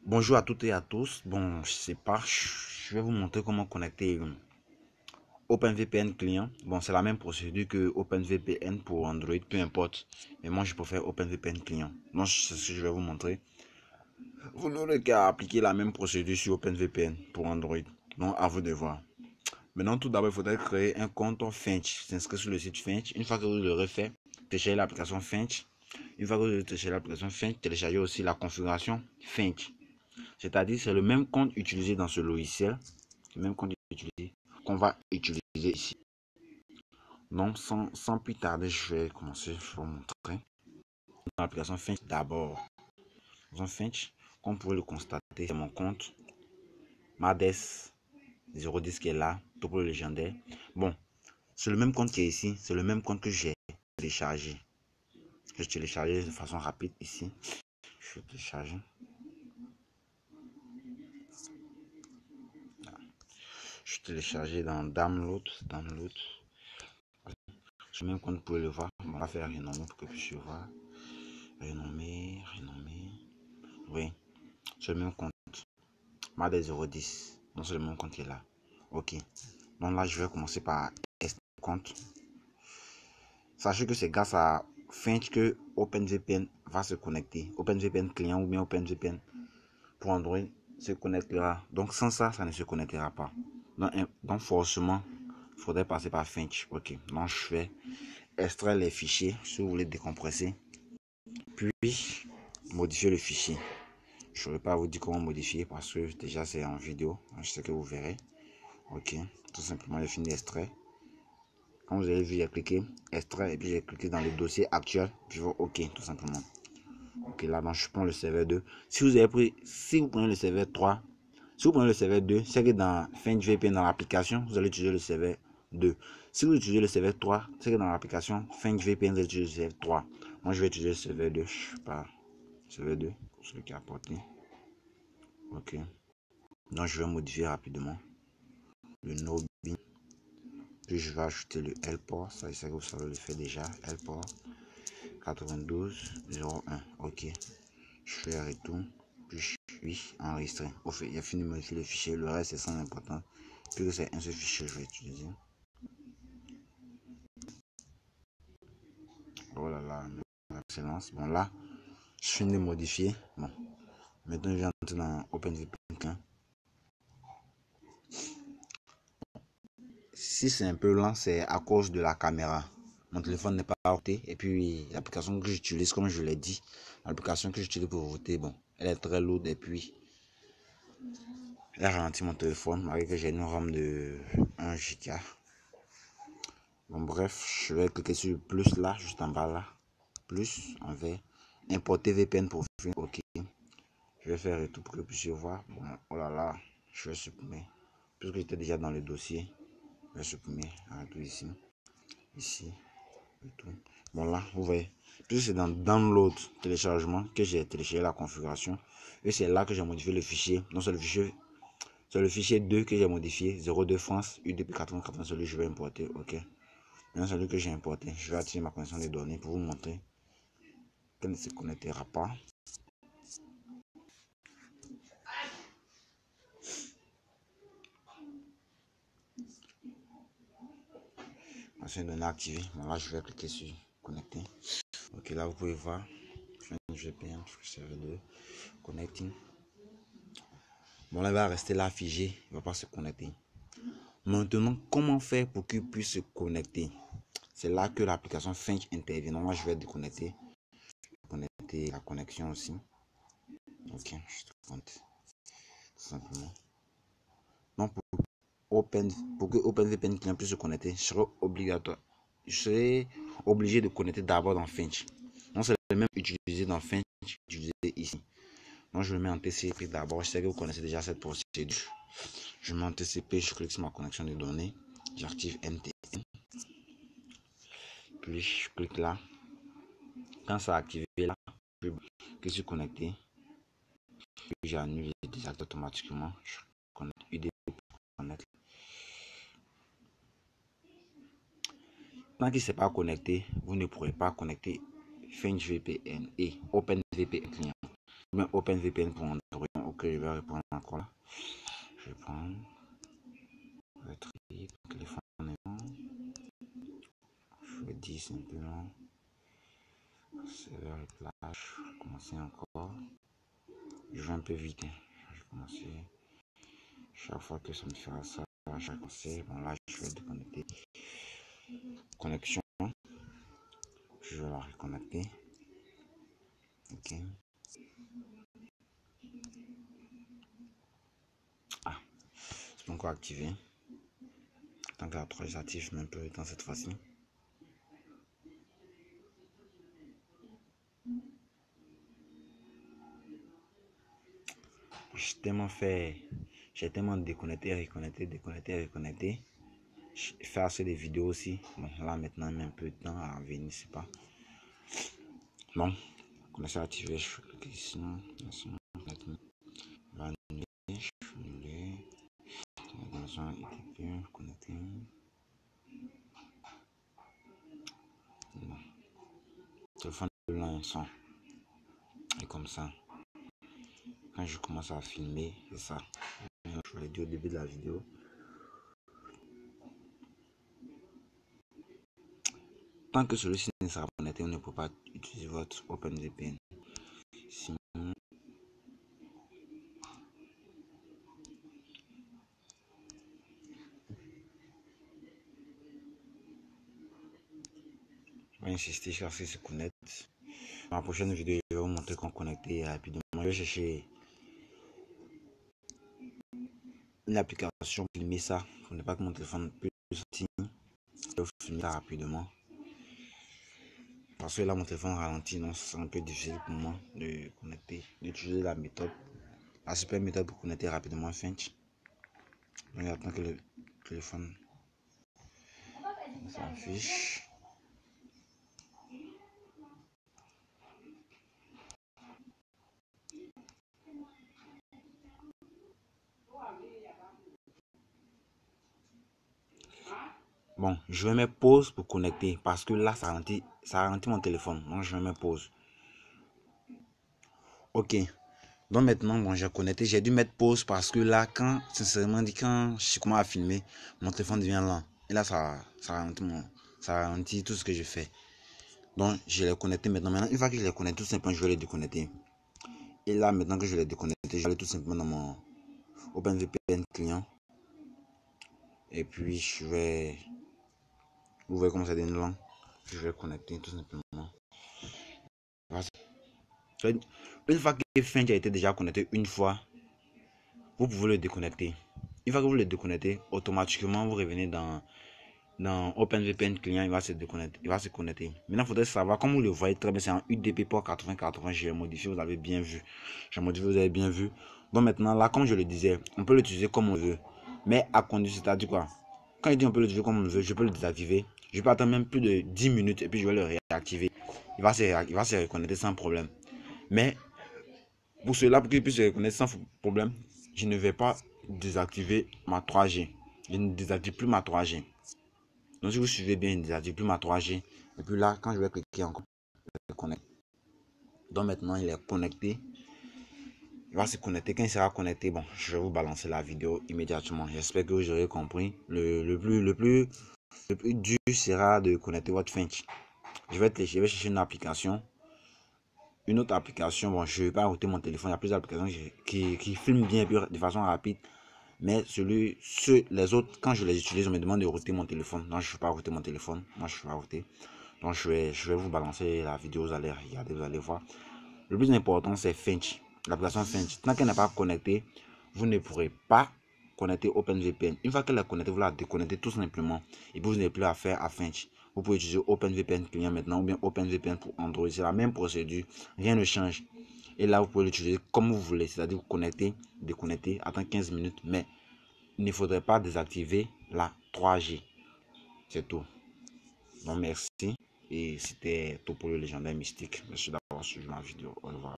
Bonjour à toutes et à tous. Bon, je sais pas, je vais vous montrer comment connecter OpenVPN client. Bon, c'est la même procédure que OpenVPN pour Android, peu importe. Mais moi, je préfère OpenVPN client. Donc, c'est ce que je vais vous montrer. Vous n'aurez qu'à appliquer la même procédure sur OpenVPN pour Android. Donc, à vous de voir. Maintenant, tout d'abord, il faudrait créer un compte Finch. S'inscrire sur le site Finch. Une fois que vous l'aurez fait, téléchargez l'application Finch. Une fois que vous avez téléchargé l'application Finch, téléchargez aussi la configuration Finch. C'est-à-dire, c'est le même compte utilisé dans ce logiciel, le même compte utilisé qu'on va utiliser ici. Donc, sans plus tarder, je vais commencer, je vais vous montrer. L'application Finch d'abord. L'application Finch, comme vous pouvez le constater, c'est mon compte Mades 010 qui est là, Topo légendaire. Bon, c'est le même compte qui est ici, c'est le même compte que j'ai téléchargé. Je téléchargé de façon rapide ici. Je vais télécharger. Je suis téléchargé dans Download. Ce même compte, vous pouvez le voir. On va faire renommer pour que vous puissiez voir. Renommer. Oui, c'est le même compte. Made 010. Donc c'est le même compte qui est là. Ok. Donc là, je vais commencer par compte. Sachez que c'est grâce à Finch que OpenVPN va se connecter. OpenVPN client ou bien OpenVPN pour Android se connectera. Donc sans ça, ça ne se connectera pas. Donc forcément, il faudrait passer par Finch. Ok. Donc je vais extraire les fichiers si vous voulez décompresser. Puis modifier le fichier. Je ne vais pas vous dire comment modifier parce que déjà c'est en vidéo. Je sais que vous verrez. Ok. Tout simplement, j'ai fini d'extraire. Comme vous avez vu, j'ai cliqué extraire et puis j'ai cliqué dans le dossier actuel. Puis je vois OK, tout simplement. Ok, là, donc je prends le serveur 2. Si vous prenez le serveur 3, si vous prenez le serveur 2, c'est que dans Finch VPN dans l'application, vous allez utiliser le serveur 2. Si vous utilisez le serveur 3, c'est que dans l'application Finch VPN, vous allez utiliser le serveur 3. Moi, je vais utiliser le serveur 2. Je sais pas. Serveur 2, pour celui qui a apporté. Ok. Donc, je vais modifier rapidement le no bin. Puis, je vais ajouter le L-port. Ça, c'est que vous savez le faire déjà. L-port 9201. Ok. Je fais retour. Puis, oui, enregistré. Au fait, il a fini de modifier le fichier. Le reste, c'est sans importance. Puis, c'est un seul fichier que je vais utiliser. Oh là là, excellence. Bon, là, je finis de modifier. Bon. Maintenant, je vais entrer dans OpenVPN. Si c'est un peu lent, c'est à cause de la caméra. Mon téléphone n'est pas porté. Et puis, l'application que j'utilise, comme je l'ai dit, l'application que j'utilise pour voter, bon, elle est très lourde. Et puis, elle ralentit mon téléphone, malgré que j'ai une RAM de 1 Go. Bon, bref, je vais cliquer sur le plus là, juste en bas là. Plus, on va importer VPN pour faire. OK. Je vais faire tout pour que vous puissiez voir. Bon, oh là là, je vais supprimer. Puisque j'étais déjà dans le dossier, je vais supprimer tout ici. Ici. Et tout. Bon, là, vous voyez. Puisque c'est dans Download téléchargement que j'ai téléchargé la configuration. Et c'est là que j'ai modifié le fichier. Non, c'est le fichier 2 que j'ai modifié. 02 France, UDP 8080, celui que je vais importer. OK. Maintenant, celui que j'ai importé. Je vais attirer ma connexion des données pour vous montrer qu'elle ne se connectera pas. Ancienne données activée. Bon, là, je vais cliquer sur connecter. Ok, là, vous pouvez voir. VPN, serveur 2, connecting. Bon, là, il va rester là figé. Il ne va pas se connecter. Maintenant, comment faire pour qu'il puisse se connecter? C'est là que l'application Finch intervient. Moi, je vais déconnecter. Connecter la connexion aussi. Ok, je te compte. Tout simplement. Donc, pour que OpenVPN client puisse se connecter, je serai obligé de connecter d'abord dans Finch. Donc, c'est le même utilisé dans Finch, utilisé ici. Donc, je le mets en TCP d'abord. Je sais que vous connaissez déjà cette procédure. Je mets en TCP, je clique sur ma connexion de données. J'active MTN. Puis, je clique là. Quand ça a activé là, je suis connecté. Puis, j'annule et désactive automatiquement. Je connecte UDP pour connecter. Tant qu'il ne s'est pas connecté, vous ne pourrez pas connecter Finch VPN et OpenVPN client. Même OpenVPN pour Android. que je vais répondre encore là. Je vais prendre le tri, téléphone est bon. Je vais dire simplement serveur et plage. Je vais commencer encore. Je vais un peu vite. Je vais commencer. Chaque fois que ça me fera ça, je vais commencer. Bon là, je vais déconnecter. Connexion. Je vais la reconnecter. Ok. Ah, c'est pas encore activé. Tant que la 3 est active, je mets un peu de temps cette fois-ci. J'ai tellement déconnecté, reconnecté. Faire assez de vidéos aussi. Bon, là maintenant, il met un peu de temps à venir, c'est pas. Bon, connexion activée, je clique ici. Va annuler, je vais annuler. La connexion était bien connectée. Bon. Téléphone de l'instant. Et comme ça, quand je commence à filmer, c'est ça. Je l'ai dit au début de la vidéo. Tant que celui-ci ne sera connecté, on ne peut pas utiliser votre OpenVPN. Sinon, je vais insister sur ce qui se connecte. Dans la prochaine vidéo, je vais vous montrer qu'on connecter rapidement. Je vais chercher une application pour filmer ça. Pour ne pas que mon téléphone puisse sortir. Je vais filmer ça rapidement. Parce que là, mon téléphone ralentit, donc c'est un peu difficile pour moi de connecter, d'utiliser la méthode, la super méthode pour connecter rapidement Finch. Donc, j'attends que le téléphone s'affiche. Bon, je vais mettre pause pour connecter parce que là, ça ralentit mon téléphone. Donc, je vais mettre pause. Ok. Donc maintenant, bon, j'ai connecté. J'ai dû mettre pause parce que là, sincèrement dit, quand je commence à filmer, mon téléphone devient lent. Et là, ça ralentit tout ce que je fais. Donc, je l'ai connecté maintenant. Une fois que je l'ai connecté, tout simplement, je vais le déconnecter. Et là, maintenant que je l'ai déconnecté, je vais aller tout simplement dans mon OpenVPN client. Et puis, vous voyez comment ça devient lent. Je vais connecter tout simplement. Une fois que Finch a été déjà connecté une fois, vous pouvez le déconnecter. Une fois que vous le déconnectez, automatiquement, vous revenez dans OpenVPN client, il va se déconnecter, il va se connecter. Maintenant, il faudrait savoir, comme vous le voyez très bien, c'est en UDP port 8080, j'ai modifié, vous avez bien vu. J'ai modifié, vous avez bien vu. Donc maintenant, là, comme je le disais, on peut l'utiliser comme on veut. Mais à condition, c'est-à-dire quoi? Quand il dit on peut l'utiliser comme on veut, je peux le désactiver. Je peux attendre même plus de 10 minutes et puis je vais le réactiver. Il va se reconnecter sans problème. Mais pour cela, pour qu'il puisse se reconnaître sans problème, je ne vais pas désactiver ma 3G. Je ne désactive plus ma 3G. Donc si vous suivez bien, je ne désactive plus ma 3G. Et puis là, quand je vais cliquer encore, je vais connecter. Donc maintenant, il est connecté. Il va se connecter. Quand il sera connecté, bon, je vais vous balancer la vidéo immédiatement. J'espère que vous aurez compris. Le plus dur sera de connecter votre Finch. Je vais chercher une application. Une autre application, bon, je ne vais pas router mon téléphone. Il y a plusieurs applications qui filment bien de façon rapide. Mais les autres, quand je les utilise, on me demande de router mon téléphone. Non, je ne vais pas router mon téléphone. Moi, je ne vais pas router. Donc, je vais vous balancer la vidéo. Vous allez regarder, vous allez voir. Le plus important, c'est Finch. L'application Finch. Tant qu'elle n'est pas connectée, vous ne pourrez pas connecter OpenVPN. Une fois qu'elle est connectée, vous la déconnectez tout simplement. Et puis, vous n'avez plus à faire à Finch. Vous pouvez utiliser OpenVPN client maintenant ou bien OpenVPN pour Android. C'est la même procédure. Rien ne change. Et là, vous pouvez l'utiliser comme vous voulez. C'est-à-dire vous connecter, déconnecter, attendre 15 minutes. Mais il ne faudrait pas désactiver la 3G. C'est tout. Donc, merci. Et c'était Topolo légendaire mystique. Merci d'avoir suivi ma vidéo. Au revoir.